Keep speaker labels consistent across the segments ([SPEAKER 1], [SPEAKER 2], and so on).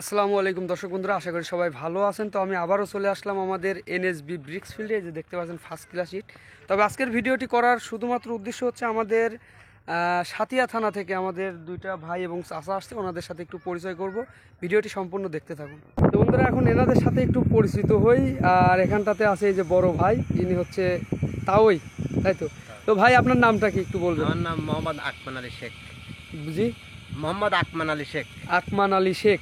[SPEAKER 1] আসসালামু আলাইকুম দর্শক বন্ধুরা, আশা করি সবাই ভালো আছেন। তো আমি আবারও চলে আসলাম আমাদের এনএসবি ব্রিক্স ফিল্ডে, যে দেখতে পাচ্ছেন ফার্স্ট ক্লাস ইট। তবে আজকের ভিডিওটি করার শুধুমাত্র উদ্দেশ্য হচ্ছে আমাদের সাতিয়া থানা থেকে আমাদের দুইটা ভাই এবং চাচা আসছে, ওনাদের সাথে একটু পরিচয় করব। ভিডিওটি সম্পূর্ণ দেখতে থাকুন। তো বন্ধুরা, এখন এনাদের সাথে একটু পরিচিত হই। আর এখানটাতে আছে এই যে বড় ভাই, ইনি হচ্ছে তাওই, তাই তো? তো ভাই, আপনার নামটা কি একটু বলবেন?
[SPEAKER 2] আমার নাম মোহাম্মদ আকমান আলী শেখ।
[SPEAKER 1] জি,
[SPEAKER 2] মোহাম্মদ আকমান আলী শেখ।
[SPEAKER 1] আকমান আলী শেখ।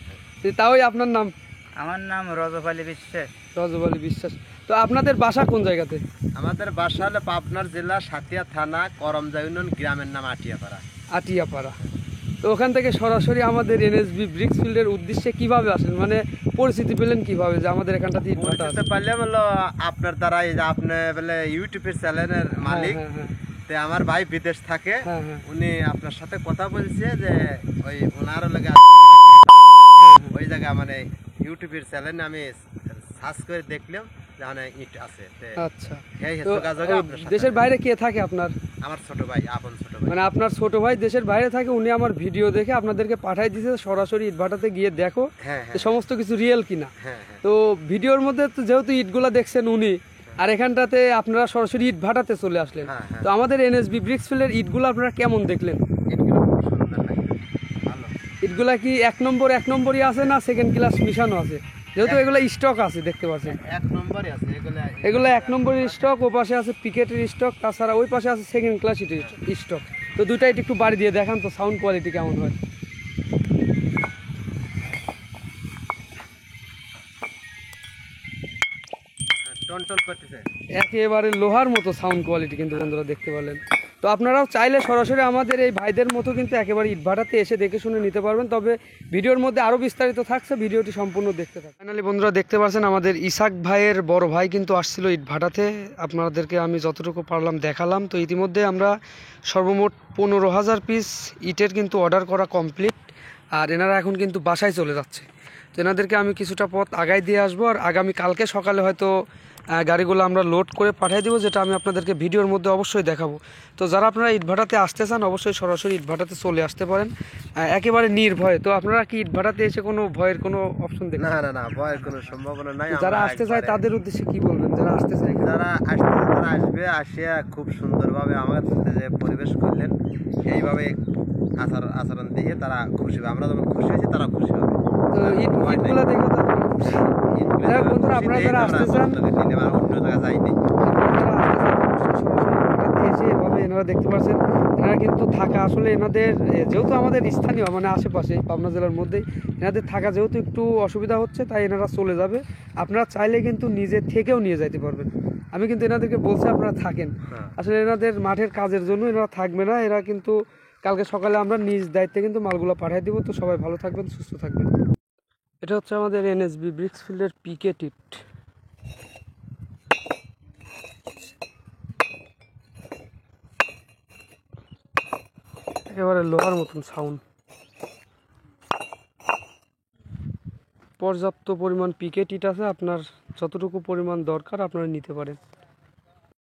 [SPEAKER 1] তাওই, আপনার নাম?
[SPEAKER 3] আমার নাম রজব আলী বিশ্বাস।
[SPEAKER 1] রজব আলী বিশ্বাস। তো আপনাদের বাসা কোন জায়গাতে?
[SPEAKER 2] আমাদের বাসা হলো পাবনার জেলা সাতিয়া থানা করমজা ইউনিয়ন, গ্রামের নাম আটিয়াপাড়া।
[SPEAKER 1] আটিয়াপাড়া। তো ওখান থেকে সরাসরি আমাদের এনএসবি ব্রিক্স ফিল্ডের উদ্দেশ্যে কিভাবে আসেন, মানে পরিচিতি পেলেন কিভাবে যে আমাদের এখানটাতে ইট ভাটা আছে?
[SPEAKER 2] পারলে হলো আপনার দ্বারা, এই যে আপনি বলে ইউটিউবের চ্যানেলের মালিক।
[SPEAKER 1] হ্যাঁ, হ্যাঁ,
[SPEAKER 2] তো আমার ভাই বিদেশ থাকে,
[SPEAKER 1] হ্যাঁ, হ্যাঁ,
[SPEAKER 2] উনি আপনার সাথে কথা বলছে যে ওই ওনারও লাগে ওই জায়গা, মানে ইউটিউবের চ্যানেলে আমি সার্চ করে দেখলাম যে ওখানে ইট আছে।
[SPEAKER 1] আচ্ছা।
[SPEAKER 2] এই
[SPEAKER 1] তো
[SPEAKER 2] যোগাযোগে আপনার সাথে।
[SPEAKER 1] দেশের বাইরে কে থাকে আপনার?
[SPEAKER 2] আমার ছোট ভাই, আপন ছোট ভাই।
[SPEAKER 1] মানে আপনার ছোট ভাই দেশের বাইরে থাকে, উনি আমার ভিডিও দেখে আপনাদেরকে পাঠাই দিয়েছে সরাসরি ইট ভাটাতে গিয়ে দেখো
[SPEAKER 2] হ্যাঁ,
[SPEAKER 1] যে
[SPEAKER 2] হ্যাঁ,
[SPEAKER 1] সমস্ত কিছু রিয়েল কিনা।
[SPEAKER 2] হ্যাঁ, হ্যাঁ।
[SPEAKER 1] তো ভিডিওর মধ্যে তো যেহেতু ইটগুলা দেখছেন উনি, আর এখানটাতে আপনারা সরাসরি ইট ভাটাতে চলে আসলেন।
[SPEAKER 2] হ্যাঁ, হ্যাঁ।
[SPEAKER 1] তো আমাদের এনএসবি ব্রিক্স ফিল্ডের ইটগুলো আপনারা কেমন দেখলেন?
[SPEAKER 2] ইটগুলো খুব সুন্দর লাগে, ভালো।
[SPEAKER 1] ইটগুলা কি এক নম্বরই আছে না সেকেন্ড ক্লাস মিশানো আছে? যেহেতু এগুলো স্টক আছে, দেখতে পাচ্ছেন
[SPEAKER 2] এক নম্বরই আছে
[SPEAKER 1] এগুলো এক নম্বরের স্টক। ও পাশে আছে পিকেটের স্টক, তাছাড়া ওই পাশে আছে সেকেন্ড ক্লাস স্টক। তো দুটাই একটু বাড়ি দিয়ে দেখান তো সাউন্ড কোয়ালিটি কেমন হয়।
[SPEAKER 2] টনটন করতেছে।
[SPEAKER 1] একেবারে লোহার মতো সাউন্ড কোয়ালিটি কিন্তু বন্ধুরা দেখতে পেলেন। তো আপনারাও চাইলে সরাসরি আমাদের এই ভাইদের মতো কিন্তু একেবারে ইটভাটাতে এসে দেখে শুনে নিতে পারবেন। তবে ভিডিওর মধ্যে আরও বিস্তারিত থাকছে, ভিডিওটি সম্পূর্ণ দেখতে থাকুন। ফাইনালি বন্ধুরা দেখতে পাচ্ছেন আমাদের ইসাক ভাইয়ের বড় ভাই কিন্তু আসছিল ইটভাটাতে। আপনাদেরকে আমি যতটুকু পারলাম দেখালাম। তো ইতিমধ্যে আমরা সর্বমোট 15,000 পিস ইটের কিন্তু অর্ডার করা কমপ্লিট। আর এনারা এখন কিন্তু বাসায় চলে যাচ্ছে। তো এনাদেরকে আমি কিছুটা পথ আগায় দিয়ে আসবো, আর আগামী কালকে সকালে হয়তো গাড়িগুলো আমরা লোড করে পাঠিয়ে দেবো, যেটা আমি আপনাদেরকে ভিডিওর মধ্যে অবশ্যই দেখাবো। তো যারা আপনারা ইটভাটাতে আসতে চান, অবশ্যই সরাসরি ইটভাটাতে চলে আসতে পারেন একেবারে নির্ভয়ে। তো আপনারা কি ইটভাটাতে এসে কোনো ভয়ের কোনো অপশন দেখেন?
[SPEAKER 2] না, না, না, ভয়ের কোনো সম্ভাবনা নাই।
[SPEAKER 1] যারা আসতে চায় তাদের উদ্দেশ্যে কি বলবেন? যারা আসতে চায়,
[SPEAKER 2] তারা আসবে, আসিয়া খুব সুন্দরভাবে আমাদের সাথে যে পরিবেশ করলেন, এইভাবে আচরণ দিয়ে তারা খুশি হবে। আমরা যখন খুশি হয়েছি, তারা খুশি হবে।
[SPEAKER 1] তো ইটগুলো দেখো তো আপনারা খুশি। বন্ধুরা, আপনারা যারা আসতে চান,
[SPEAKER 2] অন্য জায়গায় যাইনি।
[SPEAKER 1] এনারা দেখতে পাচ্ছেন, এনারা কিন্তু থাকা আসলে এনাদের যেহেতু আমাদের স্থানীয়, মানে আশেপাশে পাবনা জেলার মধ্যেই এনাদের থাকা যেহেতু একটু অসুবিধা হচ্ছে, তাই এনারা চলে যাবে। আপনারা চাইলে কিন্তু নিজে থেকেও নিয়ে যাইতে পারবেন। আমি কিন্তু এনাদেরকে বলছি আপনারা থাকেন, আসলে এনাদের মাঠের কাজের জন্য এনারা থাকবে না। এরা কিন্তু কালকে সকালে আমরা নিজ দায়িত্বে কিন্তু মালগুলো পাঠিয়ে দিব। তো সবাই ভালো থাকবেন, সুস্থ থাকবেন। এটা হচ্ছে আমাদের এনএসবি ব্রিক্স ফিল্ডের পিকেট ইট। একেবারে লোহার মতন সাউন্ড। পর্যাপ্ত পরিমাণ পিকেট ইট আছে, আপনার যতটুকু পরিমাণ দরকার আপনারা নিতে পারেন।